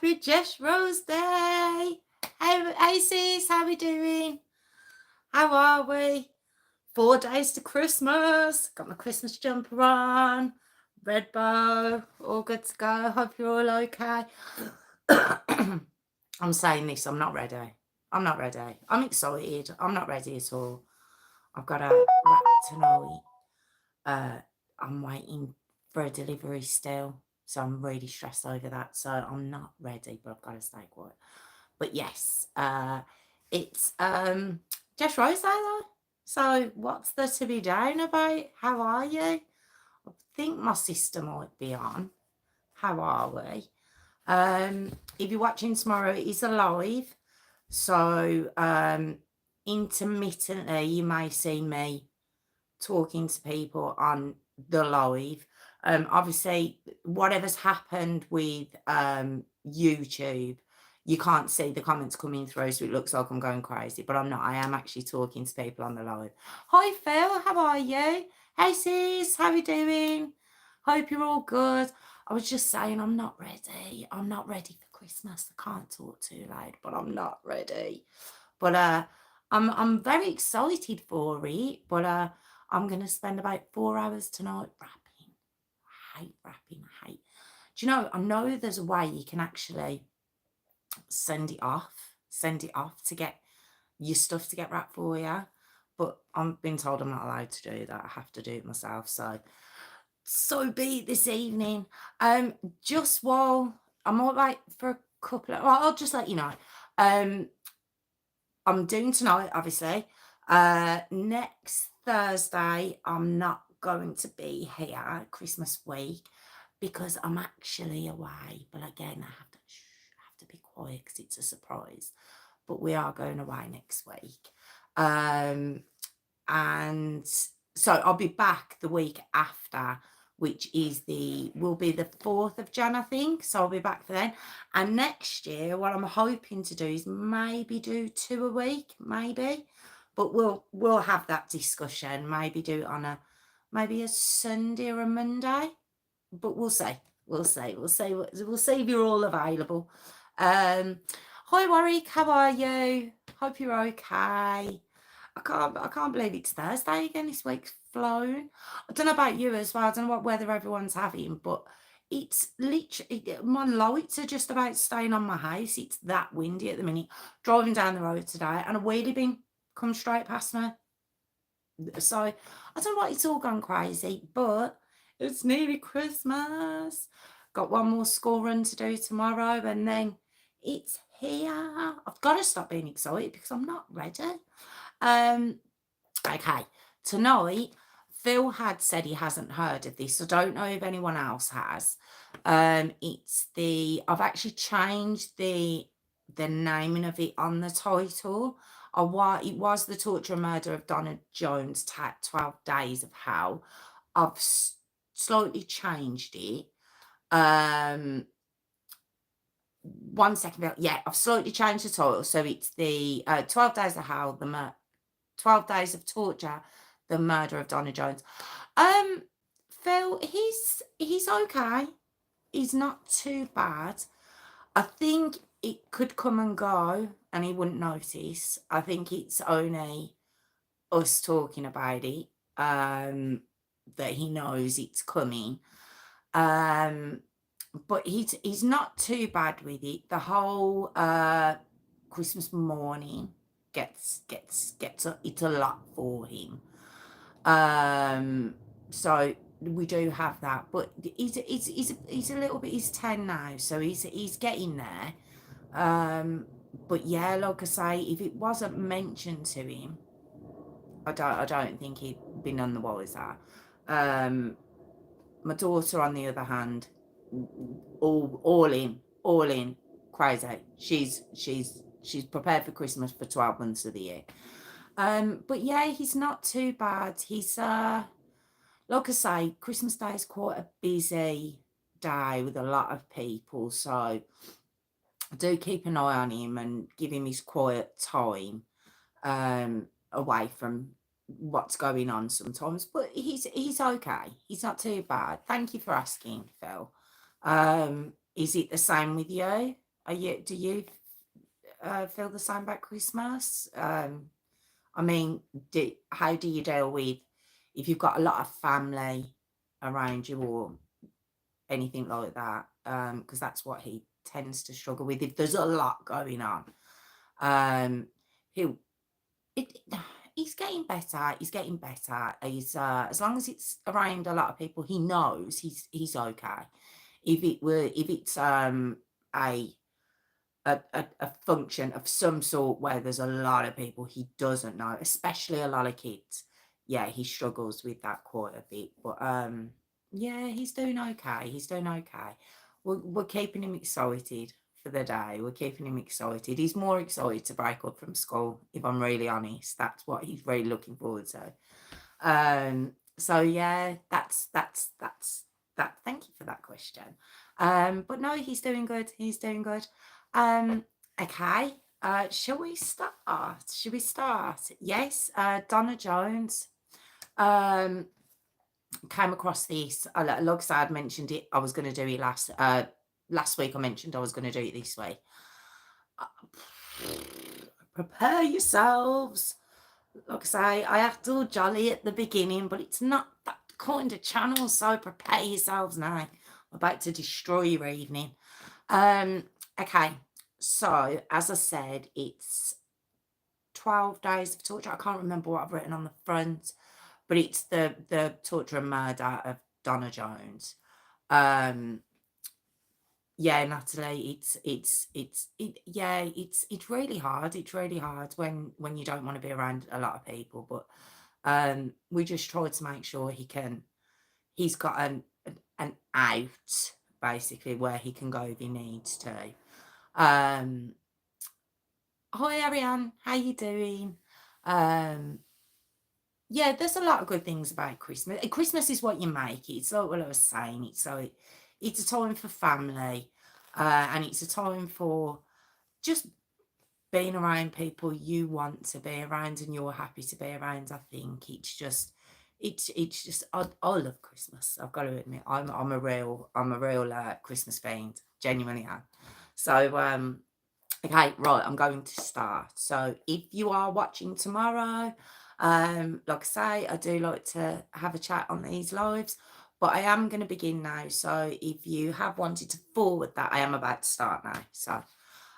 Happy Jess Rose Day. Hey sis, how we doing? How are we? 4 days to Christmas. Got my Christmas jumper on. Red bow. All good to go. Hope you're all okay. I'm saying this, I'm not ready. I'm not ready. I'm excited. I'm not ready at all. I've got a wrap tonight. I'm waiting for a delivery still. So I'm really stressed over that. So I'm not ready, but I've got to stay quiet. But yes, it's Jess Rose Day though. So what's there to be down about? How are you? I think my sister might be on. How are we? If you're watching tomorrow, it is a live. So intermittently you may see me talking to people on the live. Obviously, whatever's happened with YouTube, you can't see the comments coming through, so it looks like I'm going crazy, but I'm not. I am actually talking to people on the live. Hi, Phil. How are you? Hey, sis. How are you doing? Hope you're all good. I was just saying I'm not ready. I'm not ready for Christmas. I can't talk too loud, but I'm not ready. But I'm very excited for it. But I'm gonna spend about 4 hours tonight wrapping. I hate wrapping. I hate. Do you know? I know there's a way you can actually send it off to get your stuff to get wrapped for you. But I'm being told I'm not allowed to do that. I have to do it myself. So be it this evening. Just while I'm all right for a couple of, well, I'll just let you know. I'm doing tonight, obviously. Next Thursday, I'm not going to be here Christmas week because I'm actually away. But again, I have to be quiet because it's a surprise. But we are going away next week. And so I'll be back the week after, which will be the 4th of Jan, I think. So I'll be back for then. And next year, what I'm hoping to do is maybe do 2 a week, maybe. But we'll have that discussion. Maybe do it on maybe a Sunday or a Monday. But we'll see. We'll see if you're all available. Hi Warwick, how are you? Hope you're okay. I can't believe it's Thursday again. This week's flown. I don't know about you as well. I don't know what weather everyone's having, but it's literally, my lights are just about staying on my house. It's that windy at the minute. Driving down the road today and a wheelie bin come straight past me. So I don't know what, it's all gone crazy, but it's nearly Christmas. Got one more school run to do tomorrow and then it's here. I've got to stop being excited because I'm not ready. Okay, tonight Phil had said he hasn't heard of this. I don't know if anyone else has. I've actually changed the naming of it on the title. It was The Torture and Murder of Donna Jones, 12 Days of Hell. I've slightly changed it. One second. Yeah, I've slightly changed the title. So it's the 12 Days of Hell, 12 Days of Torture, The Murder of Donna Jones. Phil, he's okay. He's not too bad. I think it could come and go and he wouldn't notice. I think it's only us talking about it that he knows it's coming. But he's not too bad with it. The whole Christmas morning gets it's a lot for him. So we do have that, but he's a little bit, he's 10 now, so he's getting there. But yeah, like I say, if it wasn't mentioned to him, I don't think he'd be none the wiser. My daughter, on the other hand, all in crazy. She's prepared for Christmas for 12 months of the year. But yeah, he's not too bad. He's like I say, Christmas Day is quite a busy day with a lot of people, so I do keep an eye on him and give him his quiet time away from what's going on sometimes. But he's okay. He's not too bad. Thank you for asking, Phil. Is it the same with you? Do you feel the same about Christmas? I mean, how do you deal with if you've got a lot of family around you or anything like that? Because that's what he tends to struggle with. If there's a lot going on, um, he'll it. He's getting better. He's getting better. He's as long as it's around a lot of people, he knows he's okay. If it's a a function of some sort where there's a lot of people he doesn't know, especially a lot of kids. Yeah, he struggles with that quite a bit. But yeah, he's doing okay. He's doing okay. We're keeping him excited for the day. We're keeping him excited. He's more excited to break up from school, if I'm really honest. That's what he's really looking forward to. So yeah, that's that. Thank you for that question. But no, he's doing good. He's doing good. Um, okay. Shall we start? Shall we start? Yes. Donna Jones. Um, came across this. Like I said, I'd mentioned it. I was going to do it last week. I mentioned I was going to do it this week. Prepare yourselves. Like I say, I act all jolly at the beginning, but it's not that kind of channel, so prepare yourselves now. I'm about to destroy your evening. Okay, so as I said, it's 12 days of torture. I can't remember what I've written on the front, but it's the torture and murder of Donna Jones. Yeah, Natalie, it's really hard. It's really hard when you don't want to be around a lot of people. But we just tried to make sure he's got an out basically where he can go if he needs to. Um, Hi Ariane, how you doing? Um, yeah, there's a lot of good things about Christmas. Christmas is what you make it. It's like what I was saying. It's a time for family, and it's a time for just being around people you want to be around and you're happy to be around. I think it's just I love Christmas. I've got to admit, I'm a real Christmas fiend. Genuinely am. So okay, right, I'm going to start. So if you are watching tomorrow, like I say, I do like to have a chat on these lives, but I am going to begin now. So if you have wanted to forward that, I am about to start now. So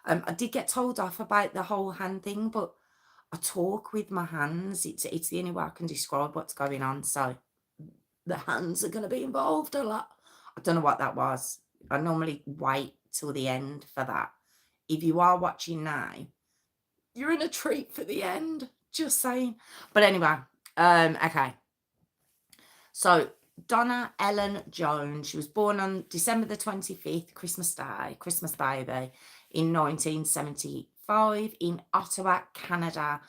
I did get told off about the whole hand thing, but I talk with my hands. It's the only way I can describe what's going on. So the hands are going to be involved a lot. I don't know what that was. I normally wait till the end for that. If you are watching now, you're in a treat for the end. Just saying. But anyway, okay. So Donna Ellen Jones, she was born on December the 25th, Christmas Day, Christmas baby, in 1975 in Ottawa, Canada.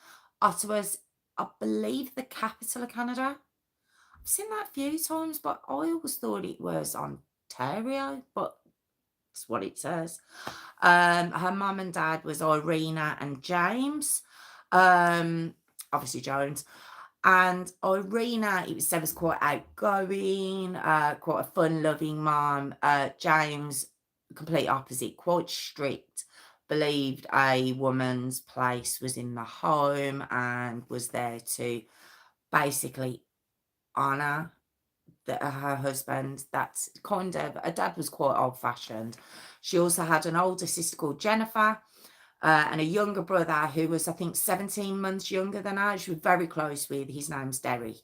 Ottawa's, I believe, the capital of Canada. I've seen that a few times, but I always thought it was Ontario, but it's what it says. Her mum and dad was Irina and James, obviously Jones. And Irina, it was said, was quite outgoing, quite a fun-loving mum. James, complete opposite, quite strict, believed a woman's place was in the home and was there to basically honour her husband. That's kind of, her dad was quite old-fashioned. She also had an older sister called Jennifer, and a younger brother who was, I think, 17 months younger than her. She was very close with. His name's Derek.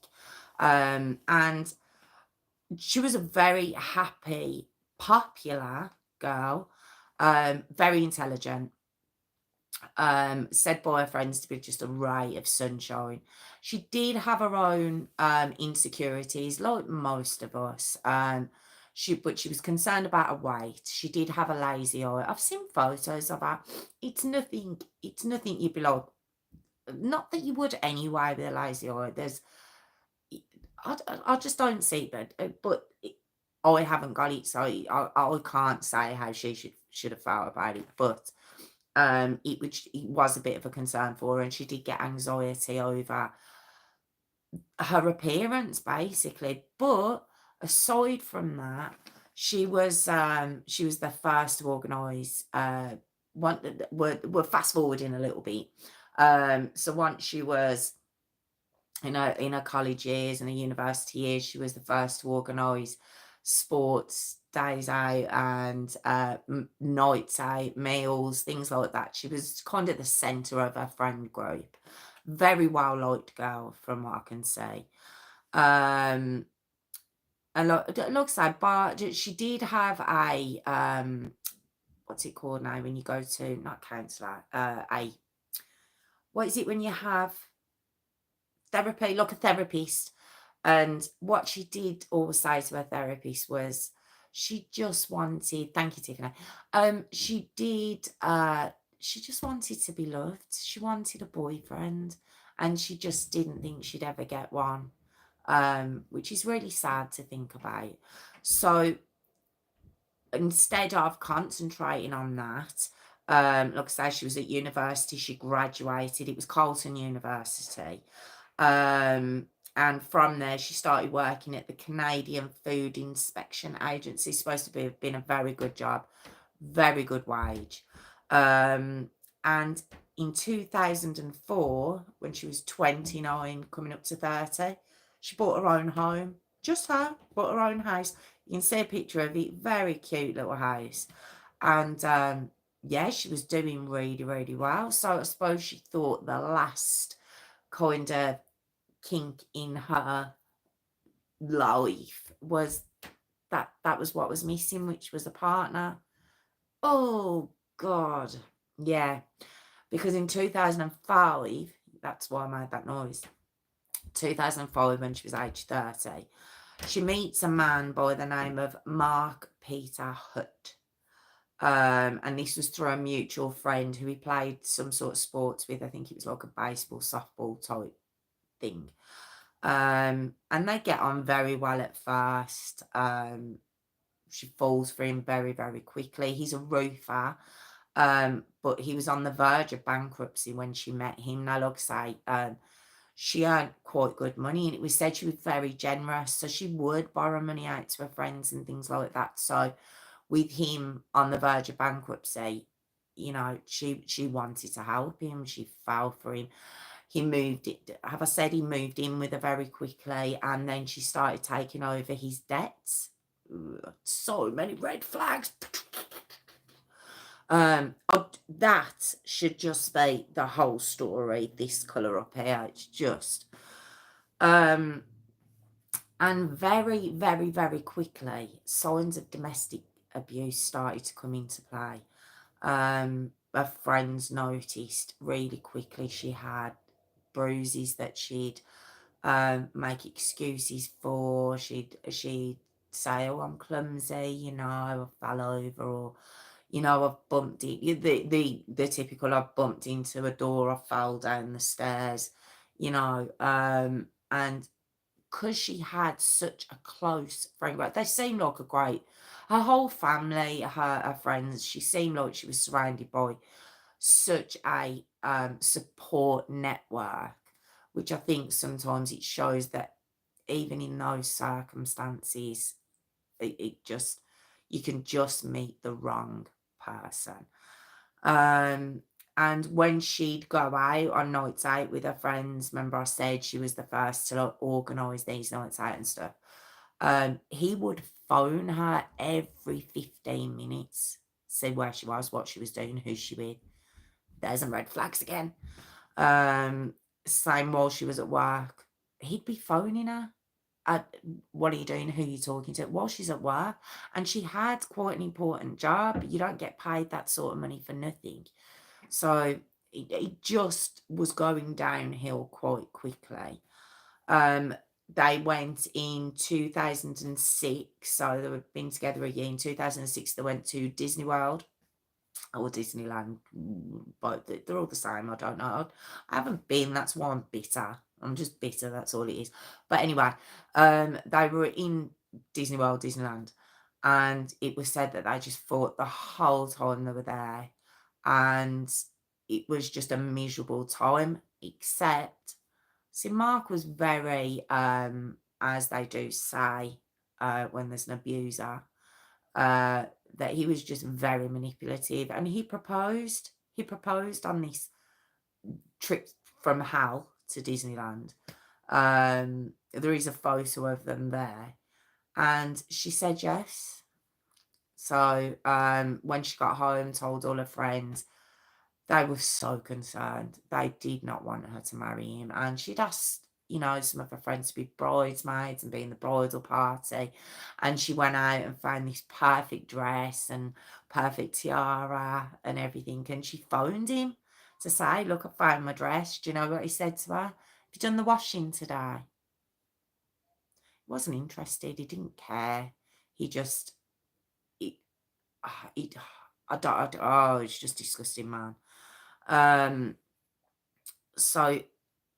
And she was a very happy, popular girl, very intelligent, said by her friends to be just a ray of sunshine. She did have her own insecurities, like most of us. But she was concerned about her weight. She did have a lazy eye. I've seen photos of her. It's nothing. It's nothing you'd be like. Not that you would anyway with a lazy eye. I just don't see it. But I haven't got it, so I can't say how she should have felt about it. But it was a bit of a concern for her, and she did get anxiety over her appearance, basically. But aside from that, She was the first to organise, one we're fast forwarding a little bit. So once she was in her college years and her university years, she was the first to organise sports days out and nights out, meals, things like that. She was kind of the centre of her friend group. Very well liked girl from what I can see. Um, and like I said, but she did have a what's it called now when you go to not counsellor, a what is it when you have therapy, like a therapist. And what she did always say to her therapist was she just wanted, thank you, Tiffany. She just wanted to be loved. She wanted a boyfriend and she just didn't think she'd ever get one. Which is really sad to think about. So instead of concentrating on that, like I say, she was at university, she graduated, it was Carleton University. And from there, she started working at the Canadian Food Inspection Agency. Supposed to be have been a very good job, very good wage. And in 2004, when she was 29, coming up to 30, she bought her own home. Just her, bought her own house. You can see a picture of it. Very cute little house. And yeah, she was doing really, really well. So I suppose she thought the last kind of kink in her life was that was what was missing, which was a partner. Oh God. Yeah. Because in 2005, that's why I made that noise. 2005, when she was age 30, she meets a man by the name of Mark Peter Hutt. And this was through a mutual friend who he played some sort of sports with. I think it was like a baseball, softball type thing. And they get on very well at first. She falls for him very, very quickly. He's a roofer, but he was on the verge of bankruptcy when she met him. Now, like I say, she earned quite good money, and it was said she was very generous, so she would borrow money out to her friends and things like that. So, with him on the verge of bankruptcy, she wanted to help him. She fell for him. He moved it. Have I said he moved in with her very quickly, and then she started taking over his debts. Ugh, so many red flags. That should just be the whole story. This colour up here, it's just, and very, very, very quickly, signs of domestic abuse started to come into play. Her friends noticed really quickly she had bruises that she'd make excuses for. She'd say, "Oh, I'm clumsy, I fell over," or I've bumped it. The typical, I've bumped into a door, I fell down the stairs, and because she had such a close friend, they seemed like a great, her whole family, her friends, she seemed like she was surrounded by such a support network, which I think sometimes it shows that even in those circumstances, it just, you can just meet the wrong person. Um, and when she'd go out on nights out with her friends, remember I said she was the first to like organise these nights out and stuff. He would phone her every 15 minutes, see where she was, what she was doing, who she with. There's some red flags again. Um, Same while she was at work. He'd be phoning her. What are you doing? Who are you talking to? While she's at work. And she had quite an important job. You don't get paid that sort of money for nothing. So it just was going downhill quite quickly. They went in 2006. So they were been together a year. In 2006, they went to Disney World or Disneyland, but they're all the same. I don't know. I haven't been. That's why I'm bitter. I'm just bitter. That's all it is. But anyway, they were in Disney World, Disneyland, and it was said that they just fought the whole time they were there, and it was just a miserable time. Except, see, Mark was very, as they do say, when there's an abuser. uh, that he was just very manipulative, and he proposed. He proposed on this trip from hell to Disneyland. There is a photo of them there, and she said yes. So when she got home, told all her friends, they were so concerned. They did not want her to marry him. And she'd asked, some of her friends to be bridesmaids and be in the bridal party. And she went out and found this perfect dress and perfect tiara and everything. And she phoned him to say, look, I found my dress. Do you know what he said to her? Have you done the washing today? He wasn't interested. He didn't care. He just, he, he, oh, it's just disgusting, man. So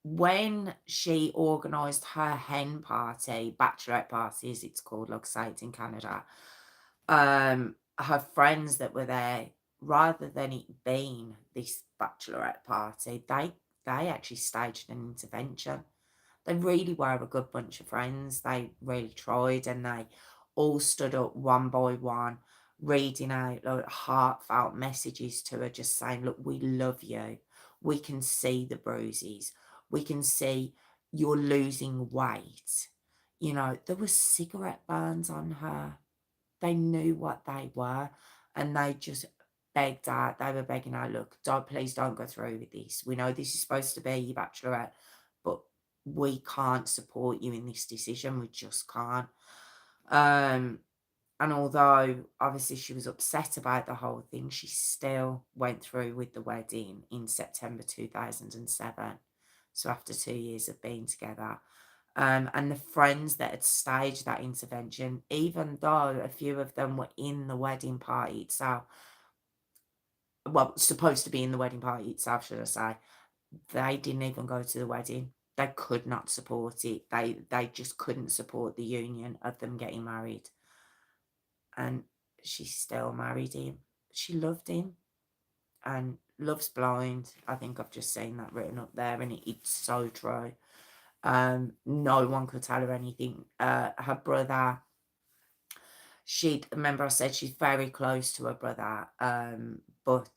when she organised her hen party, bachelorette party as it's called, like I say, it's in Canada, her friends that were there, rather than it being this bachelorette party, they actually staged an intervention. They really were a good bunch of friends. They really tried, and they all stood up one by one, reading out like heartfelt messages to her, just saying, look, we love you. We can see the bruises. We can see you're losing weight. There were cigarette burns on her. They knew what they were, and they just begged her. They were begging her, look, please don't go through with this. We know this is supposed to be your bachelorette, but we can't support you in this decision. We just can't. And although obviously she was upset about the whole thing, she still went through with the wedding in September 2007. So after 2 years of being together. And the friends that had staged that intervention, even though a few of them were in the wedding party itself, well, supposed to be in the wedding party itself, should I say, they didn't even go to the wedding. They could not support it. They just couldn't support the union of them getting married. And she still married him. She loved him. And love's blind. I think I've just seen that written up there, and it's so true. No one could tell her anything. Her brother, remember I said she's very close to her brother, but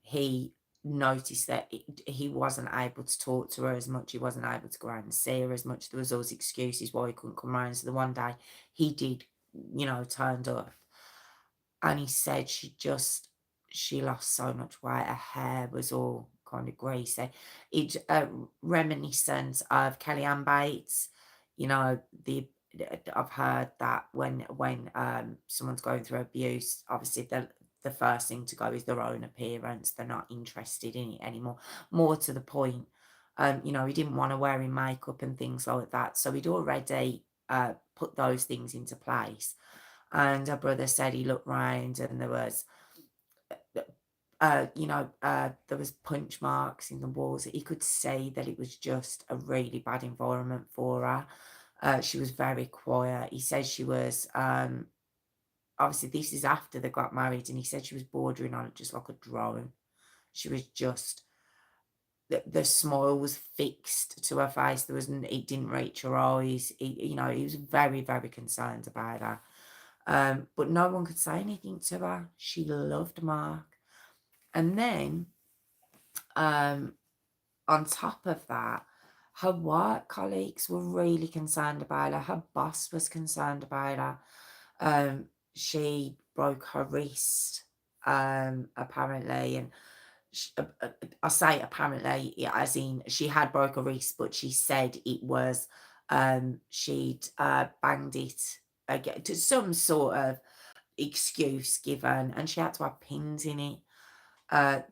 he noticed that he wasn't able to talk to her as much. He wasn't able to go out and see her as much. There was always excuses why he couldn't come around. So the one day he did, turned up, and he said she lost so much weight. Her hair was all kind of greasy. It's reminiscent of Kellyanne Bates. The I've heard that when someone's going through abuse, obviously the first thing to go is their own appearance. They're not interested in it anymore. More to the point, he didn't want to wear in makeup and things like that. So he'd already put those things into place. And her brother said he looked round and there was there was punch marks in the walls. He could see that it was just a really bad environment for her. She was very quiet. He said she was, obviously this is after they got married, and he said she was bordering on just like a drone. She was just, the smile was fixed to her face. It didn't reach her eyes. He was very, very concerned about her. But no one could say anything to her. She loved Mark. And then, on top of that, her work colleagues were really concerned about her. Her boss was concerned about her. She broke her wrist, apparently, and I say apparently, as in she had broke her wrist, but she said it was she'd banged it again to some sort of excuse given, and she had to have pins in it. Uh,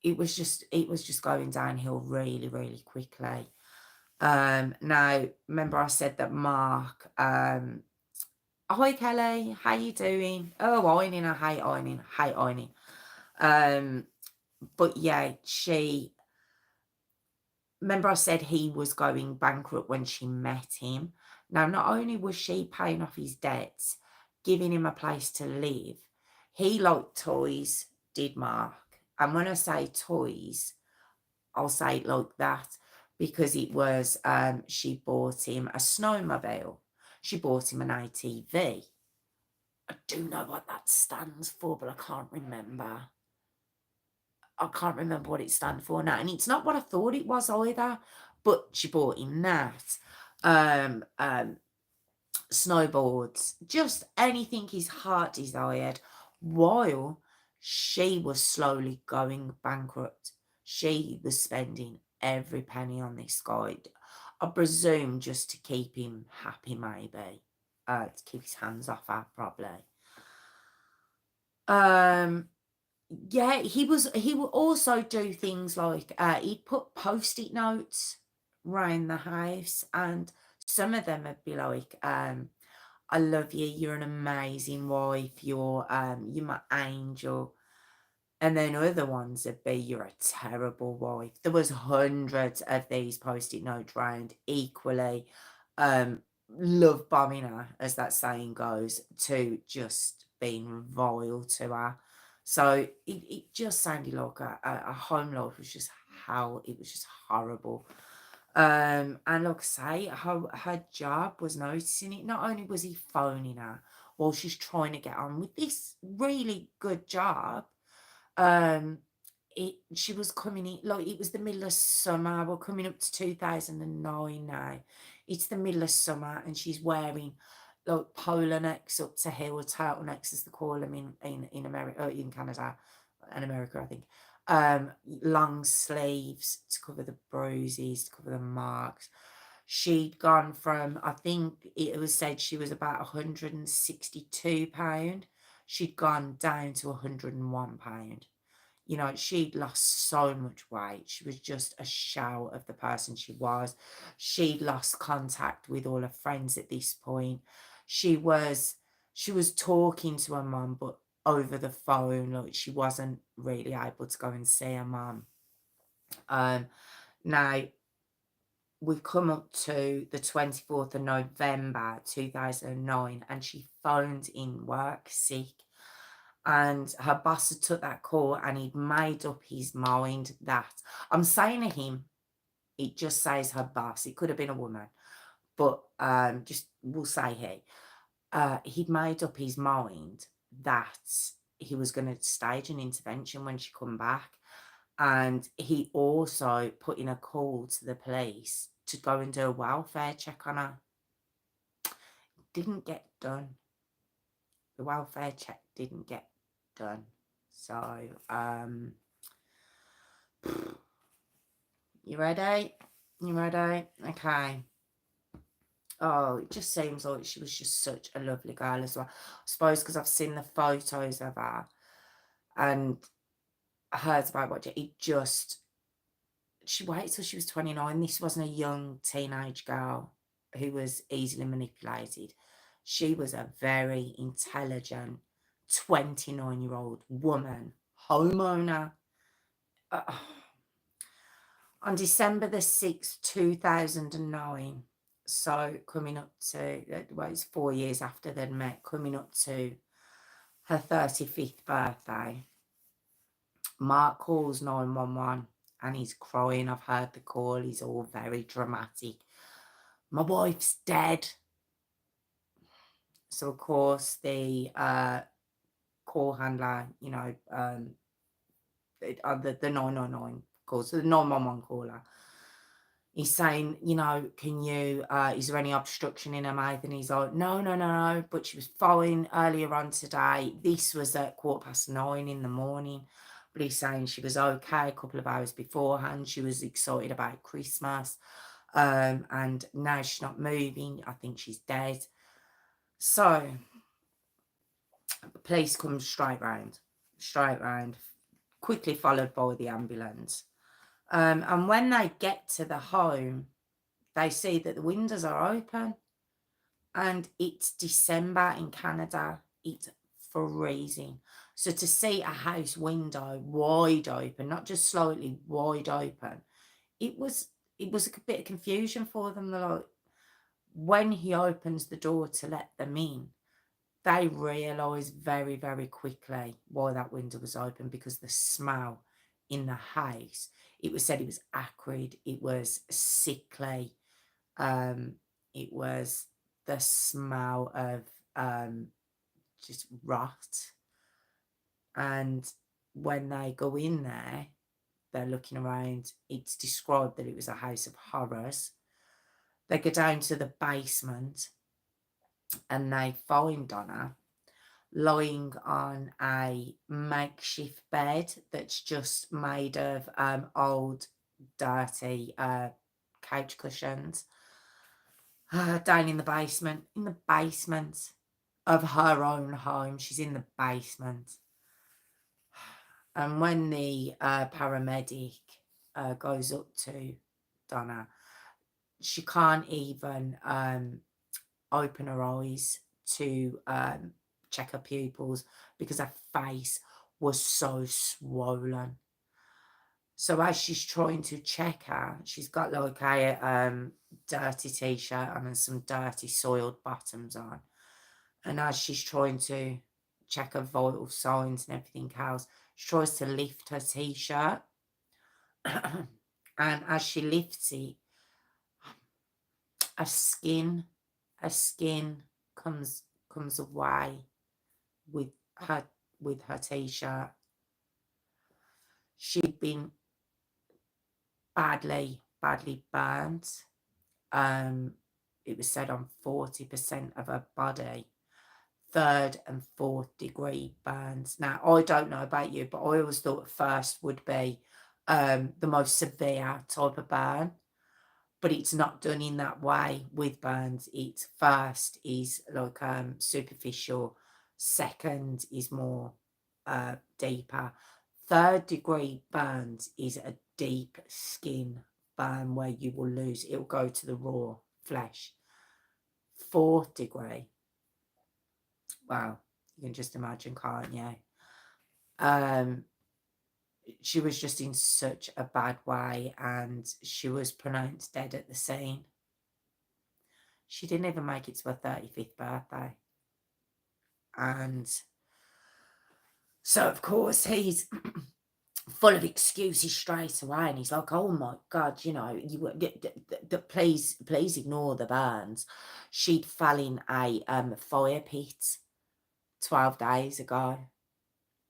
it was just going downhill really, really quickly. Now, remember I said that Mark, hi Kelly, how you doing? Oh, ironing, I hate ironing, hate ironing. But yeah, remember I said he was going bankrupt when she met him. Now, not only was she paying off his debts, giving him a place to live, he liked toys, did Mark. And when I say toys, I'll say it like that because it was, she bought him a snowmobile. She bought him an ATV. I do know what that stands for, but I can't remember. I can't remember what it stands for now, and it's not what I thought it was either. But she bought him that. Um, um, Snowboards, just anything his heart desired, while she was slowly going bankrupt. She was spending every penny on this guy. I presume just to keep him happy, maybe. To keep his hands off her, probably. Um, yeah, he would also do things like he'd put post-it notes around the house, and some of them would be like, I love you, you're an amazing wife, you're my angel. And then other ones would be, you're a terrible wife. There was hundreds of these post-it notes round equally, um, love bombing her, as that saying goes, to just being vile to her. So it just sounded like a home life was just how it was just horrible. And like I say, her job was noticing it. Not only was he phoning her while she's trying to get on with this really good job, um, she was coming in like it was the middle of summer. We're coming up to 2009 now. It's the middle of summer, and she's wearing like polar necks up to here, or turtlenecks as they call them in America, in Canada and America, I think. Long sleeves to cover the bruises, to cover the marks. She'd gone from, I think it was said she was about 162 pound. She'd gone down to 101 pound. You know, she'd lost so much weight. She was just a shell of the person she was. She'd lost contact with all her friends at this point. She was she was talking to her mum, but over the phone. Like, she wasn't really able to go and see her mum. Um, Now we've come up to the 24th of November 2009, and she phoned in work sick, and her boss had took that call, and he'd made up his mind that, I'm saying to him, it just says her boss, it could have been a woman, but just we'll say he'd made up his mind that he was going to stage an intervention when she come back, and he also put in a call to the police to go and do a welfare check on her. Didn't get done. The welfare check didn't get done. So, you ready? You ready? Okay. Oh, it just seems like she was just such a lovely girl as well. I suppose because I've seen the photos of her and heard about what it just, she waited till she was 29. This wasn't a young teenage girl who was easily manipulated. She was a very intelligent 29-year-old woman, homeowner. Uh, on December the 6th, 2009, so coming up to, well, it's 4 years after they'd met, coming up to her 35th birthday, Mark calls 911 and he's crying. I've heard the call. He's all very dramatic. My wife's dead. So, of course, the call handler, the 999 calls, so the 911 caller, he's saying, is there any obstruction in her mouth? And he's like, no, no, no, no. But she was fine earlier on today. This was at 9:15 in the morning. But he's saying she was okay a couple of hours beforehand. She was excited about Christmas. And now she's not moving. I think she's dead. So the police come straight round, quickly followed by the ambulance. And when they get to the home, they see that the windows are open, and it's December in Canada. It's freezing. So to see a house window wide open, not just slightly wide open, it was a bit of confusion for them. They're like, when he opens the door to let them in, they realise very, very quickly why that window was open, because the smell in the house, it was said it was acrid, it was sickly, it was the smell of just rot. And when they go in there, they're looking around. It's described that it was a house of horrors. They go down to the basement and they find Donna lying on a makeshift bed that's just made of old, dirty couch cushions. Down in the basement of her own home. She's in the basement. And when the paramedic goes up to Donna, she can't even open her eyes to check her pupils because her face was so swollen. So as she's trying to check her, she's got like a dirty t-shirt on and some dirty soiled bottoms on. And as she's trying to check her vital signs and everything else, she tries to lift her t-shirt. And as she lifts it, her skin comes away with her t-shirt. She'd been badly burnt. It was said on 40% of her body, 3rd and 4th degree burns. Now, I don't know about you, but I always thought first would be the most severe type of burn. But it's not done in that way with burns. It's first is like superficial, second is more deeper. 3rd degree burns is a deep skin burn where you will lose, it will go to the raw flesh. 4th degree, wow, you can just imagine, can't you? She was just in such a bad way and she was pronounced dead at the scene. She didn't even make it to her 35th birthday. And so, of course, he's full of excuses straight away. And he's like, oh, my God, you know, please ignore the burns. She'd fell in a fire pit 12 days ago.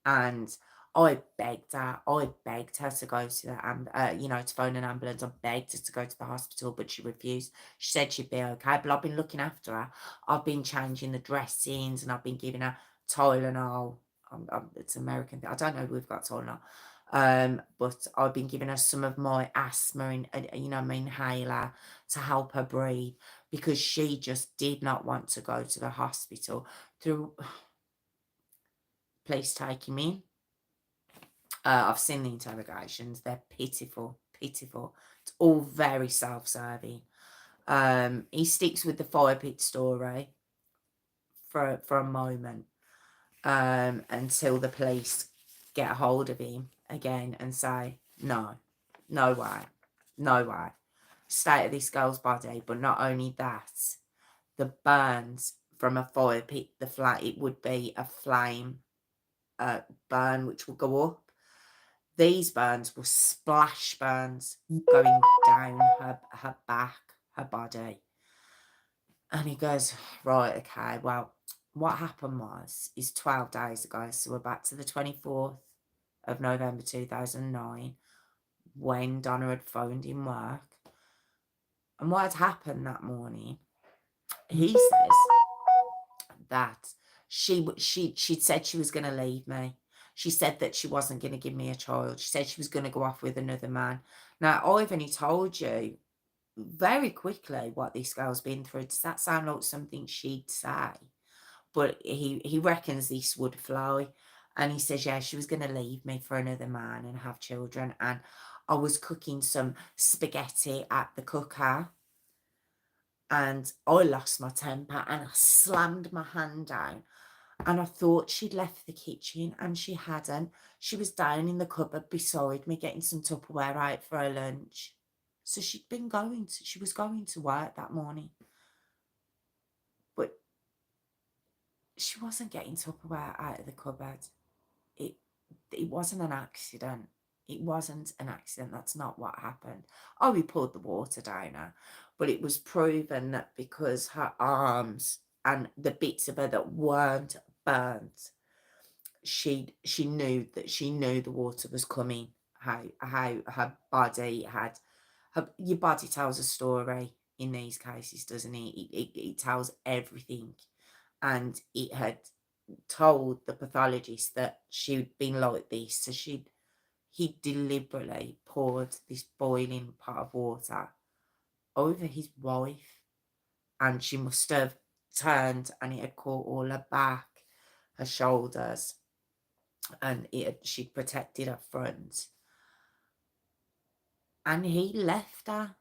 And I begged her to go to the, to phone an ambulance. I begged her to go to the hospital, but she refused. She said she'd be okay, but I've been looking after her. I've been changing the dressings and I've been giving her Tylenol. It's American thing. I don't know if we've got Tylenol. But I've been giving her some of my asthma and, my inhaler to help her breathe because she just did not want to go to the hospital. Please take him in. I've seen the interrogations. They're pitiful. It's all very self-serving. He sticks with the fire pit story for a moment until the police get a hold of him again and say, no way. State of this girl's body, but not only that, the burns from a fire pit, it would be a flame burn which will go up. These burns were splash burns going down her back, her body. And he goes, right, okay, well, what happened is 12 days ago, so we're back to the 24th of November 2009, when Donna had phoned in work. And what had happened that morning, he says that she'd said she was going to leave me. She said that she wasn't going to give me a child. She said she was going to go off with another man. Now, I've only told you very quickly what this girl's been through. Does that sound like something she'd say? But he reckons this would fly. And he says, yeah, she was going to leave me for another man and have children. And I was cooking some spaghetti at the cooker. And I lost my temper and I slammed my hand down. And I thought she'd left the kitchen and she hadn't. She was down in the cupboard beside me getting some Tupperware out for her lunch. So she was going to work that morning. But she wasn't getting Tupperware out of the cupboard. It wasn't an accident. It wasn't an accident. That's not what happened. Oh, we poured the water down her. But it was proven that because her arms and the bits of her that weren't burnt. She knew the water was coming. How her body had your body tells a story in these cases, doesn't it? It tells everything, and it had told the pathologist that she'd been like this, so he deliberately poured this boiling pot of water over his wife, and she must have turned and it had caught all her back, her shoulders, and she'd protected her front. And he left her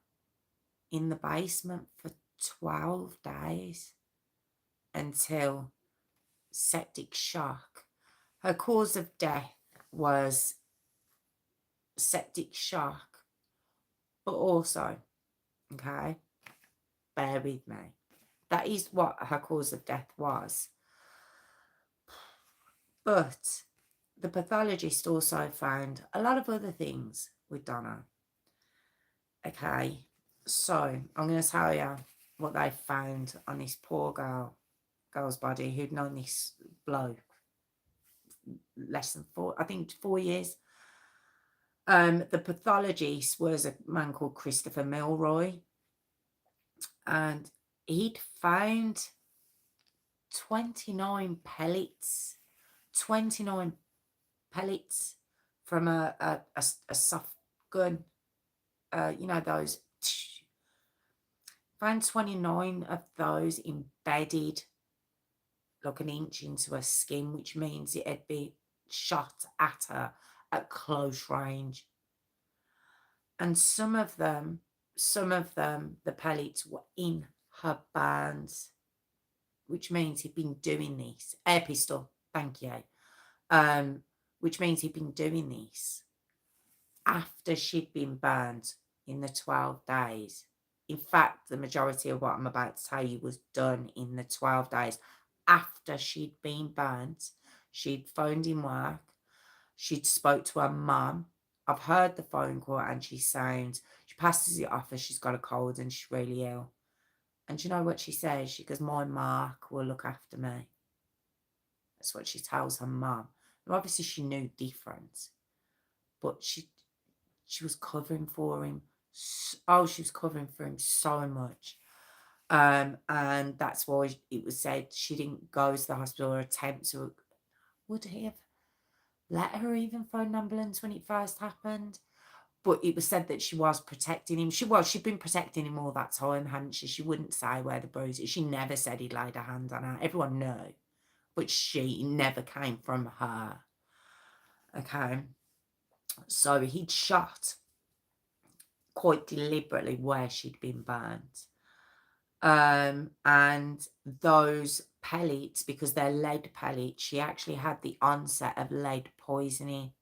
in the basement for 12 days until septic shock. Her cause of death was septic shock, but also, okay, bear with me, that is what her cause of death was. But the pathologist also found a lot of other things with Donna. Okay, so I'm going to tell you what they found on this poor girl's body who'd known this bloke less than 4 years. The pathologist was a man called Christopher Milroy, and he'd found 29 pellets, 29 pellets from a soft gun. You know, those. Found 29 of those embedded like an inch into her skin, which means it had been shot at her at close range. And some of them, the pellets were in her burns, which means he'd been doing this. Air pistol, thank you. Which means he'd been doing this after she'd been burned in the 12 days. In fact, the majority of what I'm about to tell you was done in the 12 days after she'd been burnt. She'd phoned in work. She'd spoke to her mum. I've heard the phone call, and she passes it off as she's got a cold and she's really ill. And you know what she says? She goes, "My Mark will look after me." That's what she tells her mum. Now, obviously, she knew different, but she was covering for him. She was covering for him so much. And that's why it was said she didn't go to the hospital or attempt to. Would he have let her even phone an ambulance when it first happened? But it was said that she was protecting him. She'd been protecting him all that time, hadn't she? She wouldn't say where the bruise is. She never said he'd laid her hand on her. Everyone knew, but she never came from her. Okay. So he'd shot quite deliberately where she'd been burnt. And those pellets, because they're lead pellets, she actually had the onset of lead poisoning.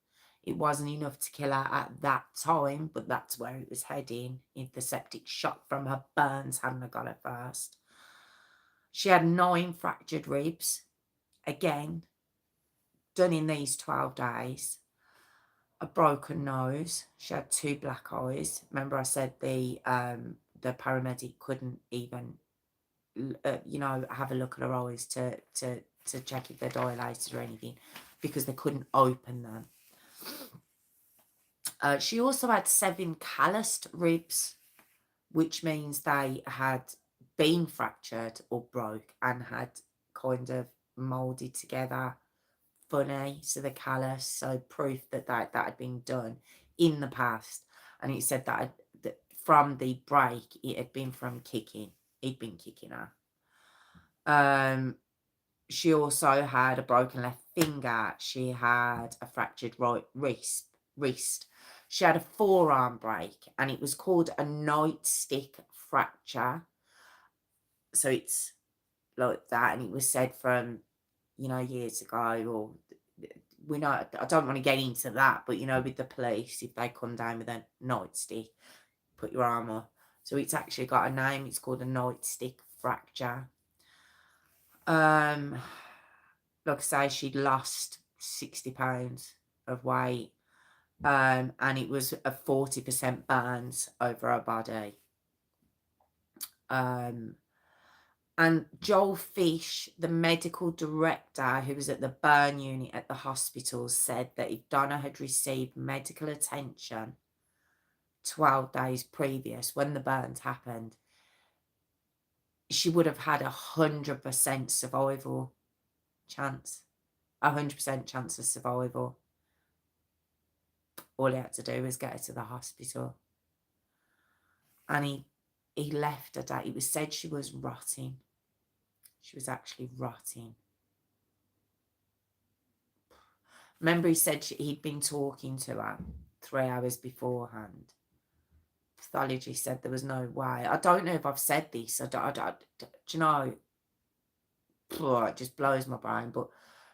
It wasn't enough to kill her at that time, but that's where it was heading if the septic shock from her burns hadn't got her first. She had 9 fractured ribs, again, done in these 12 days. A broken nose. She had 2 black eyes. Remember I said the paramedic couldn't even, have a look at her eyes to check if they're dilated or anything, because they couldn't open them. She also had 7 calloused ribs, which means they had been fractured or broke and had kind of molded together funny, so the callus, so proof that had been done in the past. And it said that from the break, it had been from kicking. He'd been kicking her. She also had a broken left finger. She had a fractured right wrist. She had a forearm break, and it was called a nightstick fracture. So it's like that, and it was said from, years ago, or we know, I don't want to get into that, but with the police, if they come down with a nightstick, put your arm up. So it's actually got a name. It's called a nightstick fracture. Like I say, she'd lost 60 pounds of weight, and it was a 40% burns over her body. And Joel Fish, the medical director who was at the burn unit at the hospital, said that if Donna had received medical attention 12 days previous when the burns happened, she would have had 100% survival chance. 100% chance of survival. All he had to do was get her to the hospital. And he left her that. It was said she was rotting. She was actually rotting. Remember, he said he'd been talking to her 3 hours beforehand. Pathology said there was no way. I don't know if I've said this. Do you know? It just blows my brain. But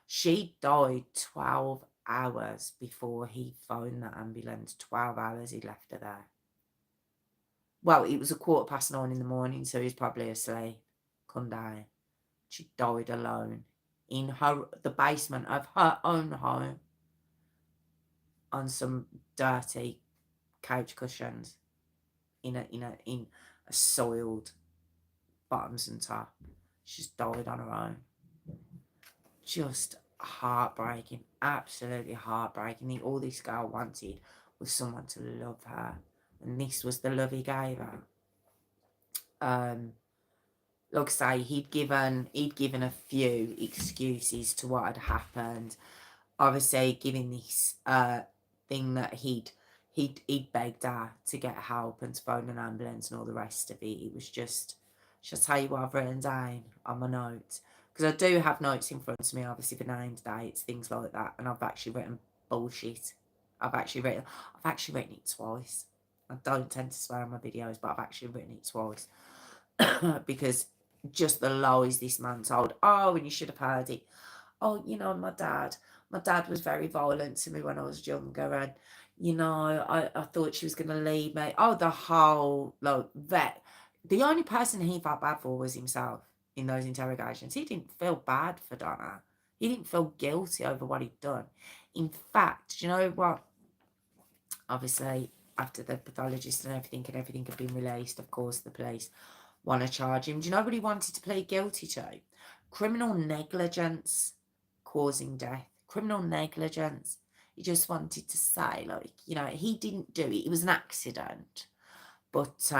she died 12 hours before he phoned the ambulance. 12 hours he left her there. Well, it was 9:15 in the morning, so he was probably asleep. Come down. She died alone in the basement of her own home on some dirty couch cushions in a soiled bottoms and top. She just died on her own. Just heartbreaking, absolutely heartbreaking. All this girl wanted was someone to love her, and this was the love he gave her. Like I say, he'd given a few excuses to what had happened. Obviously, giving this thing that he'd begged her to get help and to phone an ambulance and all the rest of it. It was just, shall I tell you what I've written down on my notes? Because I do have notes in front of me, obviously, for names, dates, things like that. And I've actually written bullshit. I've actually written it twice. I don't tend to swear on my videos, but I've actually written it twice. Because just the lies this man told. Oh, and you should have heard it. Oh, you know, my dad was very violent to me when I was younger, and you know, I thought she was going to leave me. Oh, the whole vet. The only person he felt bad for was himself in those interrogations. He didn't feel bad for Donna. He didn't feel guilty over what he'd done. In fact, you know what? Obviously, after the pathologist and everything had been released, of course, the police want to charge him. Do you know what he wanted to plead guilty to? Criminal negligence causing death. Criminal negligence. He just wanted to say, like, you know, he didn't do it. It was an accident. But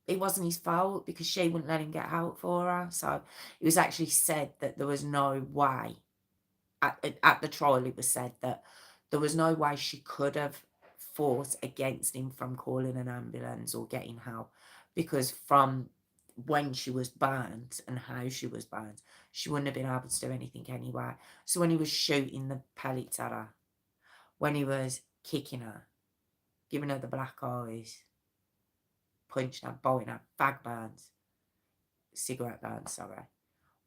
it wasn't his fault because she wouldn't let him get out for her. So it was actually said that there was no way, at the trial it was said that there was no way she could have fought against him from calling an ambulance or getting help, because from when she was burnt and how she was burnt, she wouldn't have been able to do anything anyway. So when he was shooting the pellets at her, when he was kicking her, giving her the black eyes, punching her, biting her, fag burns, cigarette burns, sorry.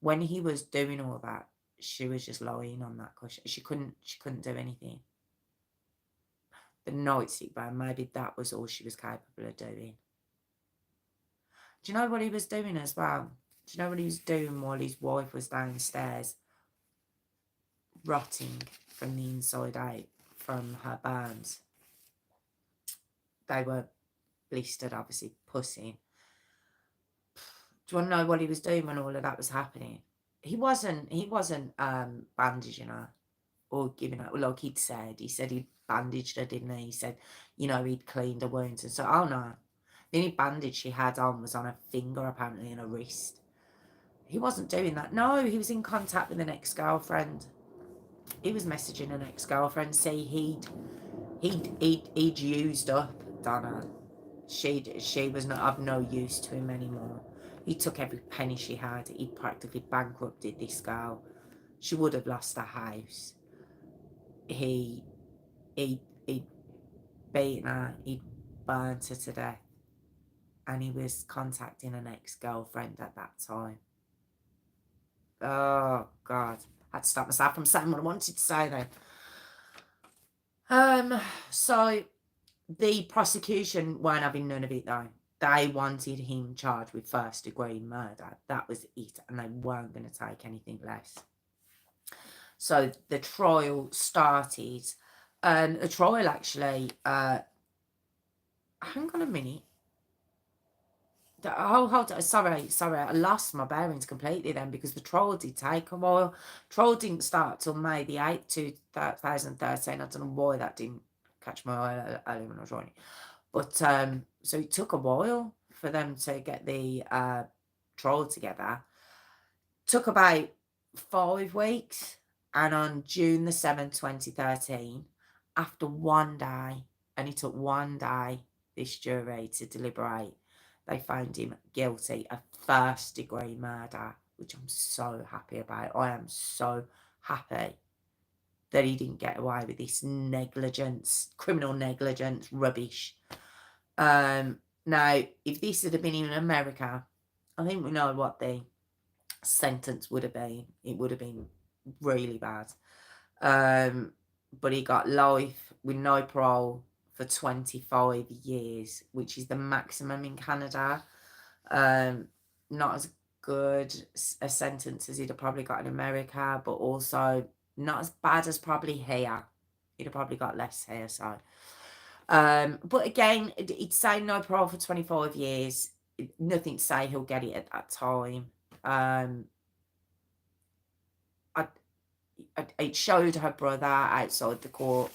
When he was doing all that, she was just lying on that cushion. She couldn't do anything. The nightstick burn, maybe that was all she was capable of doing. Do you know what he was doing as well? Do you know what he was doing while his wife was downstairs, rotting from the inside out from her burns? They were blistered, obviously, pussing. Do you want to know what he was doing when all of that was happening? He wasn't bandaging her or giving her, like he'd said. He said he'd bandaged her, didn't he? He said, you know, he'd cleaned her wounds and so, oh no. The only bandage she had on was on her finger, apparently, and her wrist. He wasn't doing that. No, he was in contact with an ex-girlfriend. He was messaging an ex-girlfriend, say he'd used up Donna. She was not of no use to him anymore. He took every penny she had. He practically bankrupted this girl. She would have lost her house. He'd beaten her. He'd burnt her to death. And he was contacting an ex-girlfriend at that time. Oh, God. I had to stop myself from saying what I wanted to say then. So the prosecution weren't having none of it, though. They wanted him charged with first-degree murder. That was it, and they weren't going to take anything less. So the trial started. The trial actually... hang on a minute. Oh, hold on. Sorry. I lost my bearings completely then because the trial did take a while. Trial didn't start till May the 8th, 2013. I don't know why that didn't catch my eye earlier when I was writing. But so it took a while for them to get the trial together. Took about 5 weeks. And on June the 7th, 2013, after one day, and it took one day, this jury to deliberate, they found him guilty of first-degree murder, which I'm so happy about. I am so happy that he didn't get away with this negligence, criminal negligence rubbish. Now, if this had been in America, I think we know what the sentence would have been. It would have been really bad. But he got life with no parole for 25 years, which is the maximum in Canada. Not as good a sentence as he'd have probably got in America, but also not as bad as probably here. He'd have probably got less here, so. But again, it's saying no parole for 25 years. Nothing to say he'll get it at that time. It showed her brother outside the court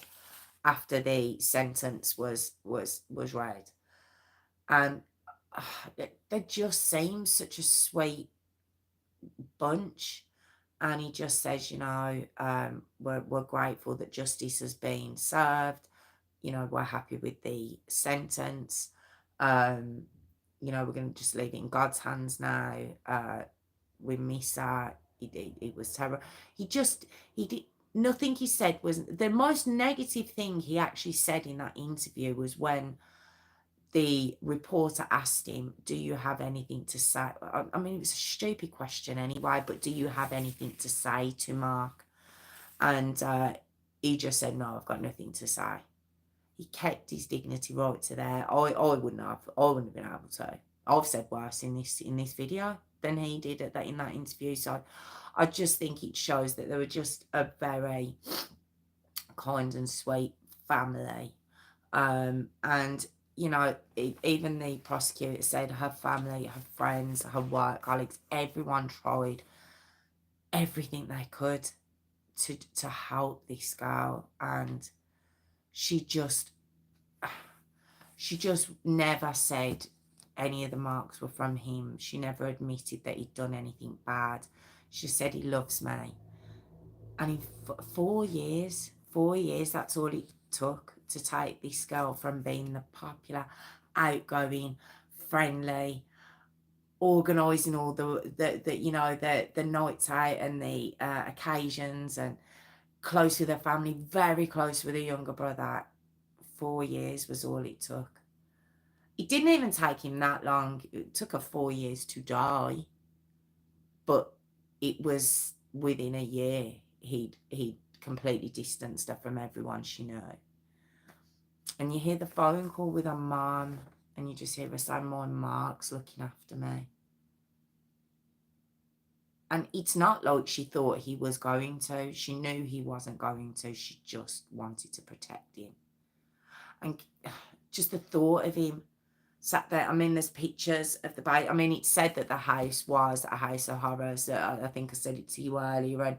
after the sentence was read, and they just seem such a sweet bunch. And he just says, we're grateful that justice has been served. We're happy with the sentence. We're going to just leave it in God's hands now. We miss her. It was terrible. He did nothing he said was the most negative thing he actually said in that interview was when the reporter asked him, do you have anything to say? I mean, it was a stupid question anyway, but do you have anything to say to Mark? And he just said, no, I've got nothing to say. He kept his dignity right to there. I wouldn't have been able to. I've said worse in this video than he did in that interview. So I just think it shows that they were just a very kind and sweet family. And even the prosecutor said her family, her friends, her work colleagues, everyone tried everything they could to help this girl, and she just never said any of the marks were from him. She never admitted that he'd done anything bad. She said he loves me. And in 4 years, that's all it took to take this girl from being the popular, outgoing, friendly, organising all the nights out and the occasions, and close with her family, very close with her younger brother. 4 years was all it took. It didn't even take him that long. It took her 4 years to die, but it was within a year he'd completely distanced her from everyone she knew. And you hear the phone call with her mum, and you just hear her say, my Mark's looking after me. And it's not like she thought he was going to. She knew he wasn't going to. She just wanted to protect him. And just the thought of him sat there. I mean, there's pictures of the baby. I mean, it said that the house was a house of horrors. I think I said it to you earlier. And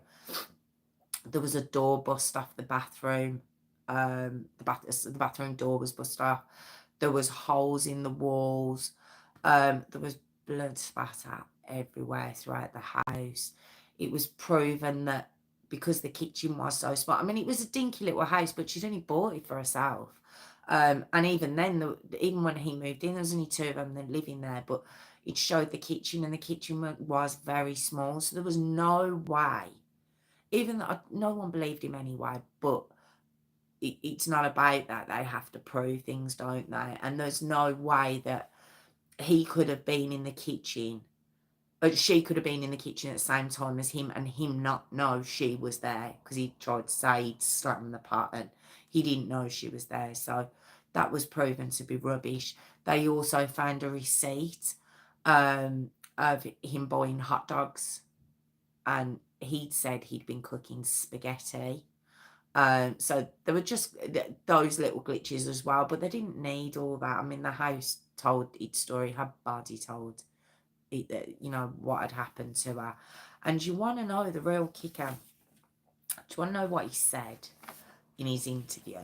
there was a door bust off the bathroom. The bathroom door was bust off. There was holes in the walls. There was blood spatter everywhere throughout the house. It was proven that because the kitchen was so small. I mean, it was a dinky little house, but she'd only bought it for herself. And even then, even when he moved in, there was only 2 of them living there. But it showed the kitchen, and the kitchen was very small. So there was no way, even though no one believed him anyway, but it's not about that. They have to prove things, don't they? And there's no way that he could have been in the kitchen, but she could have been in the kitchen at the same time as him, and him not know she was there, because he tried to say he'd slammed the pot and he didn't know she was there. So that was proven to be rubbish. They also found a receipt of him buying hot dogs, and he'd said he'd been cooking spaghetti. So there were just those little glitches as well, but they didn't need all that. I mean, the house told its story, her body told it, what had happened to her. And you want to know the real kicker? Do you want to know what he said in his interview?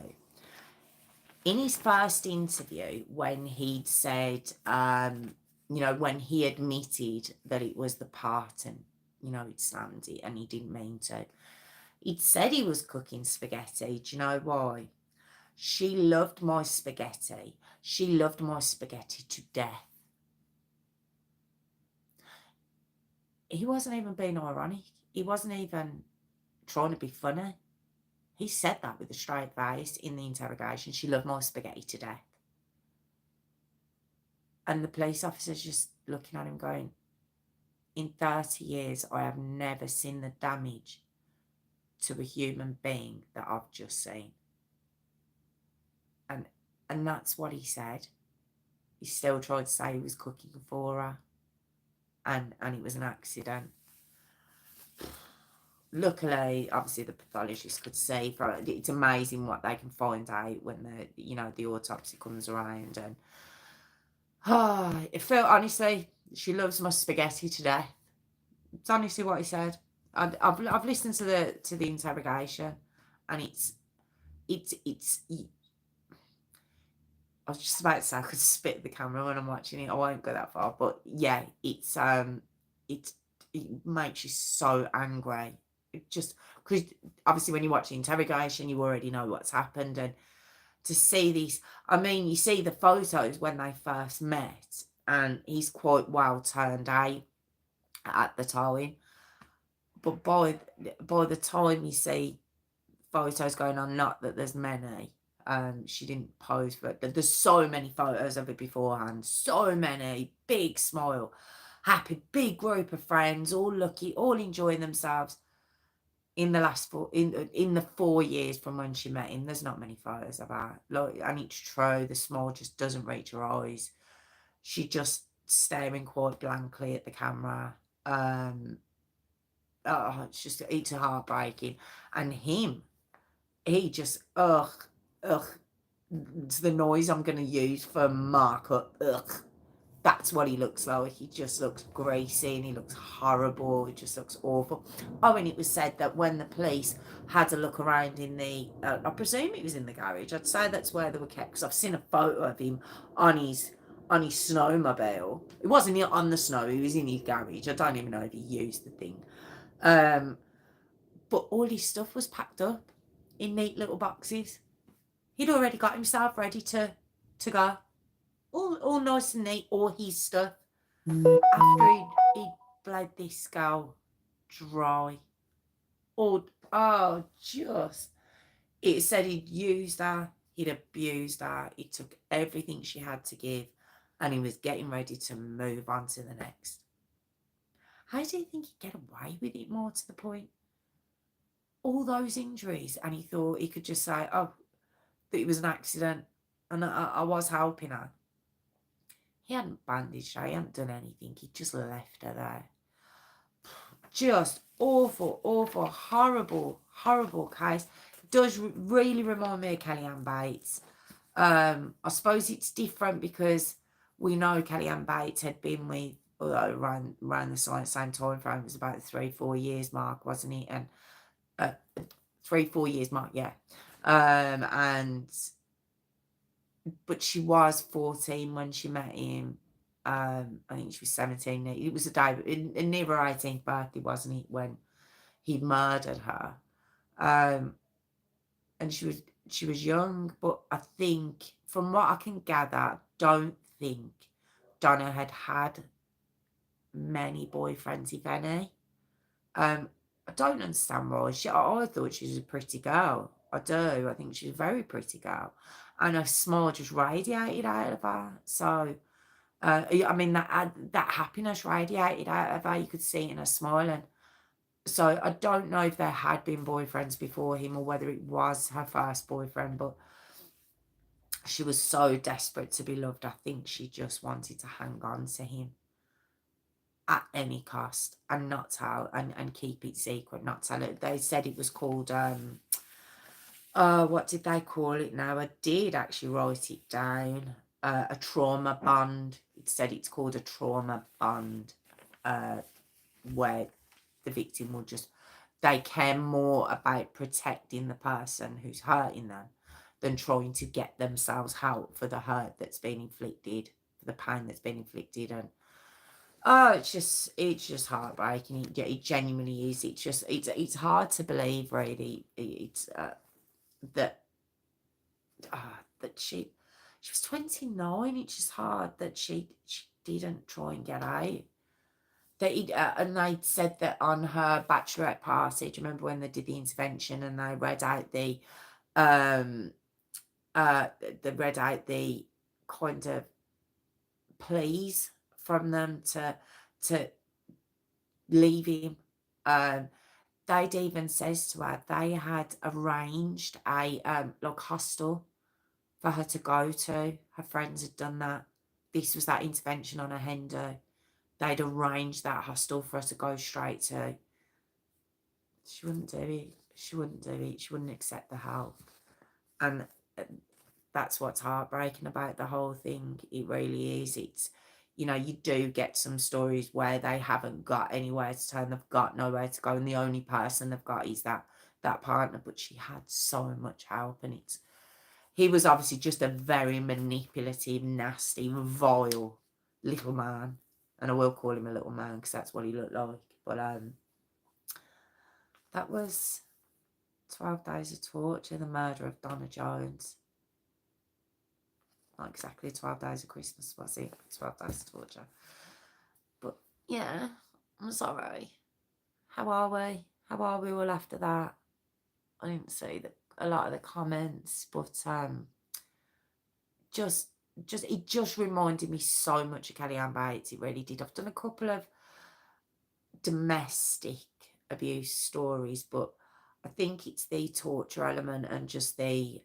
In his first interview, when he'd said, when he admitted that it was the parton, he'd slammed it and he didn't mean to. He'd said he was cooking spaghetti. Do you know why? She loved my spaghetti. She loved my spaghetti to death. He wasn't even being ironic. He wasn't even trying to be funny. He said that with a straight face in the interrogation. She loved my spaghetti to death. And the police officer's just looking at him going, in 30 years, I have never seen the damage to a human being that I've just seen. And that's what he said. He still tried to say he was cooking for her. And it was an accident. Luckily, obviously, the pathologist could see. It's amazing what they can find out when the autopsy comes around. And it felt, honestly, she loves my spaghetti to death. It's honestly what he said. I've listened to the interrogation, and it's. I was just about to say I could spit at the camera when I'm watching it. I won't go that far, but yeah, it makes you so angry. It just, because obviously when you watch the interrogation, you already know what's happened, and to see these, I mean, you see the photos when they first met, and he's quite well turned out at the time, but by the time you see photos going on, not that there's many. She didn't pose for it. There's so many photos of it beforehand. So many. Big smile. Happy, big group of friends, all lucky, all enjoying themselves. In the last in the 4 years from when she met him, there's not many photos of her. And it's true, the smile just doesn't reach her eyes. She just staring quite blankly at the camera. It's heartbreaking. And him, he just, ugh, it's the noise I'm going to use for markup, ugh. That's what he looks like. He just looks greasy and he looks horrible. He just looks awful. Oh, and it was said that when the police had a look around in the, I presume it was in the garage. I'd say that's where they were kept, because I've seen a photo of him on his snowmobile. It wasn't on the snow. He was in his garage. I don't even know if he used the thing. But all his stuff was packed up in neat little boxes. He'd already got himself ready to go. All nice and neat, all his stuff. After he'd bled this girl dry. It said he'd used her, he'd abused her, he took everything she had to give, and he was getting ready to move on to the next. How do you think he'd get away with it more to the point? All those injuries, and he thought he could just say, oh, that it was an accident, and I was helping her. He hadn't bandaged her, he hadn't done anything, he just left her there. Just awful, horrible, horrible case. It does really remind me of Kellyanne Bates. I suppose it's different because we know Kellyanne Bates had been with, around the same time frame, it was about the 3-4 years mark, wasn't it? And 3-4 years mark, yeah. But she was 14 when she met him. I think she was 17. It was a day near her 18th birthday, wasn't it, when he murdered her? And she was young, but I think, from what I can gather, don't think Donna had many boyfriends, if any. I don't understand why. I thought she was a pretty girl. I do. I think she's a very pretty girl. And her smile just radiated out of her. So, I mean, that happiness radiated out of her. You could see it in her smiling. So I don't know if there had been boyfriends before him or whether it was her first boyfriend, but she was so desperate to be loved. I think she just wanted to hang on to him at any cost and not tell, and keep it secret, not tell it. They said it was called What did they call it now? I did actually write it down. A trauma bond. It said it's called a trauma bond, where the victim will just, they care more about protecting the person who's hurting them than trying to get themselves help for the hurt that's been inflicted, for the pain that's been inflicted. And it's just heartbreaking. It genuinely is. It's hard to believe, really. It's that that she was 29. It's just hard that she didn't try and get out. And they said that on her bachelorette party, do you remember when they did the intervention and they read out the kind of pleas from them to leave him. They'd even says to her they had arranged a like hostel for her to go to. Her friends had done that. This was that intervention on her hen do. They'd arranged that hostel for her to go straight to. She wouldn't do it. She wouldn't do it. She wouldn't accept the help. And that's what's heartbreaking about the whole thing. It really is. It's, you know, you do get some stories where they haven't got anywhere to turn. They've got nowhere to go. And the only person they've got is that partner. But she had so much help. And he was obviously just a very manipulative, nasty, vile little man. And I will call him a little man because that's what he looked like. But that was 12 Days of Torture, the murder of Donna Jones. Not exactly 12 Days of Christmas, was it? 12 Days of Torture. But yeah, I'm sorry. How are we? How are we all after that? I didn't see a lot of the comments, but it just reminded me so much of Kellyanne Bates. It really did. I've done a couple of domestic abuse stories, but I think it's the torture element and just the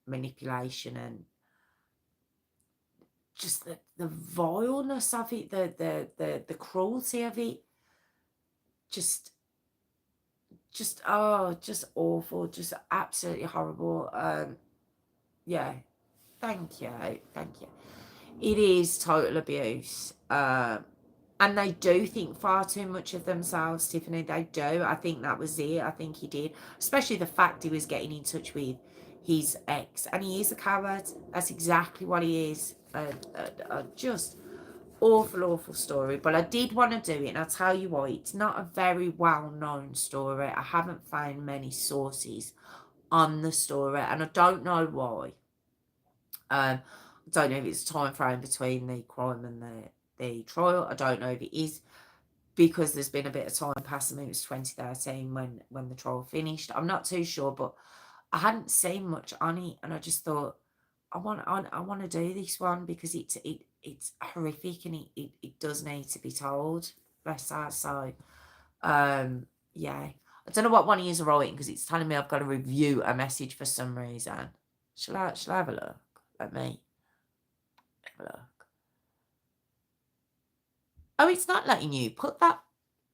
manipulation and just the vileness of it, the cruelty of it, just awful, just absolutely horrible. Yeah, thank you. It is total abuse. And they do think far too much of themselves, Tiffany. They do. I think that was it. I think he did. Especially the fact he was getting in touch with his ex. And he is a coward. That's exactly what he is. Just awful story. But I did want to do it. And I'll tell you why. It's not a very well-known story. I haven't found many sources on the story. And I don't know why. I don't know if it's a time frame between the crime and the trial. I don't know if it is because there's been a bit of time passing. It was 2013 when the trial finished. I'm not too sure, but I hadn't seen much on it, and I just thought I want to do this one because it's horrific and it does need to be told. Bless her. So yeah, I don't know what one he is writing because it's telling me I've got to review a message for some reason. Shall I have a look? Let me have a look. Oh, it's not letting you put that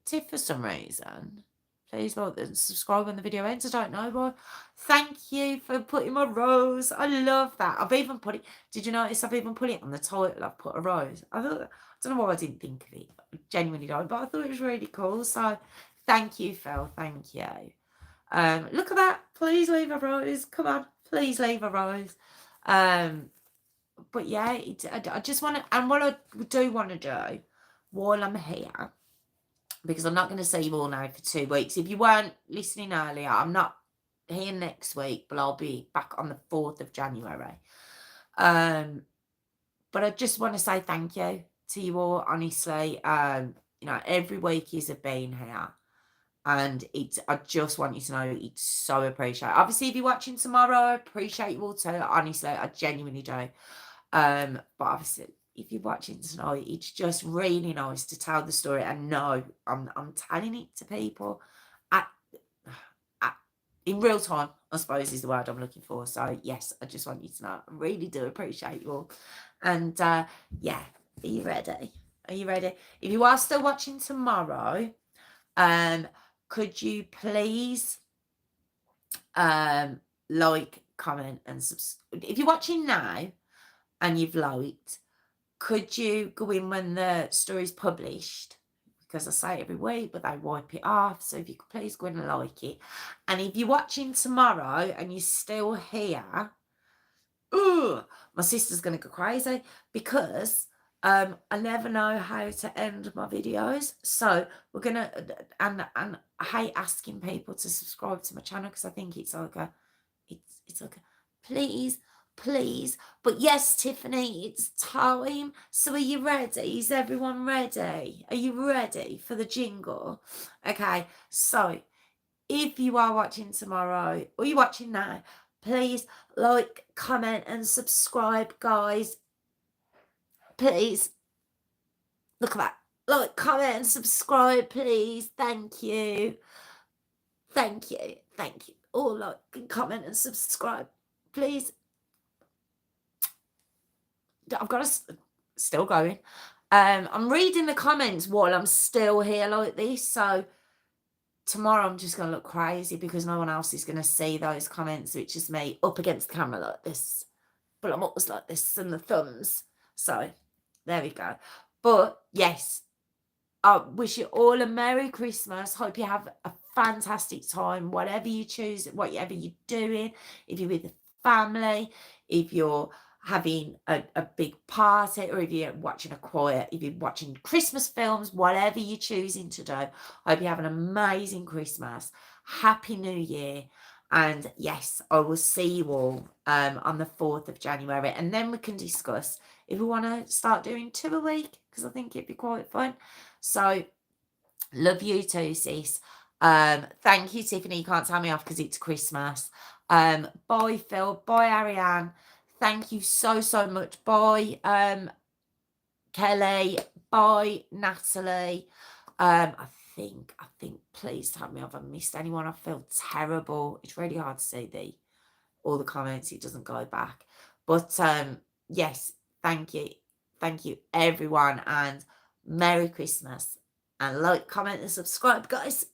tip for some reason. Please like and subscribe when the video ends. I don't know why. Thank you for putting my rose. I love that. I've even put it. Did you notice I've even put it on the title? I've put a rose. I don't know why I didn't think of it. I genuinely don't, but I thought it was really cool. So thank you, Phil. Thank you. Look at that. Please leave a rose. Come on. Please leave a rose. But yeah, I just want to, and what I do want to do while I'm here, because I'm not going to see you all now for 2 weeks. If you weren't listening earlier, I'm not here next week, but I'll be back on the 4th of January. But I just want to say thank you to you all, honestly. You know, every week you've been here. And I just want you to know it's so appreciated. Obviously, if you're watching tomorrow, I appreciate you all too. Honestly, I genuinely do. But obviously, if you're watching tonight, it's just really nice to tell the story and know I'm telling it to people in real time, I suppose is the word I'm looking for. So yes, I just want you to know I really do appreciate you all. And yeah, are you ready? Are you ready? If you are still watching tomorrow, could you please like, comment, and subscribe. If you're watching now and you've liked, could you go in when the story's published? Because I say it every week, but they wipe it off. So if you could please go in and like it. And if you're watching tomorrow and you're still here, ugh, my sister's going to go crazy because I never know how to end my videos. So we're going to, and I hate asking people to subscribe to my channel because I think it's like it's like please, please. But yes, Tiffany, it's time. So are you ready? Is everyone ready? Are you ready for the jingle? Okay, so if you are watching tomorrow or you're watching now, please like, comment, and subscribe, guys. Please. Look at that. Like, comment, and subscribe, please. Thank you. Thank you. Thank you. All like and comment and subscribe, please. I've got to still going. I'm reading the comments while I'm still here like this. So tomorrow I'm just going to look crazy because no one else is going to see those comments, which is me up against the camera like this. But I'm always like this and the thumbs. So there we go. But yes, I wish you all a Merry Christmas. Hope you have a fantastic time, whatever you choose, whatever you're doing. If you're with the family, if you're having a big party, or if you're watching a choir, if you're watching Christmas films, whatever you're choosing to do, I hope you have an amazing Christmas. Happy New Year. And yes, I will see you all on the 4th of January. And then we can discuss if we want to start doing 2 a week, because I think it'd be quite fun. So love you too, sis. Thank you, Tiffany. You can't tell me off because it's Christmas. Bye, Phil. Bye, Ariane. Thank you so much. Bye, Kelly. Bye, Natalie. I think, please tell me if I've missed anyone. I feel terrible. It's really hard to see all the comments. It doesn't go back. But yes, thank you. Thank you, everyone. And Merry Christmas. And like, comment, and subscribe, guys.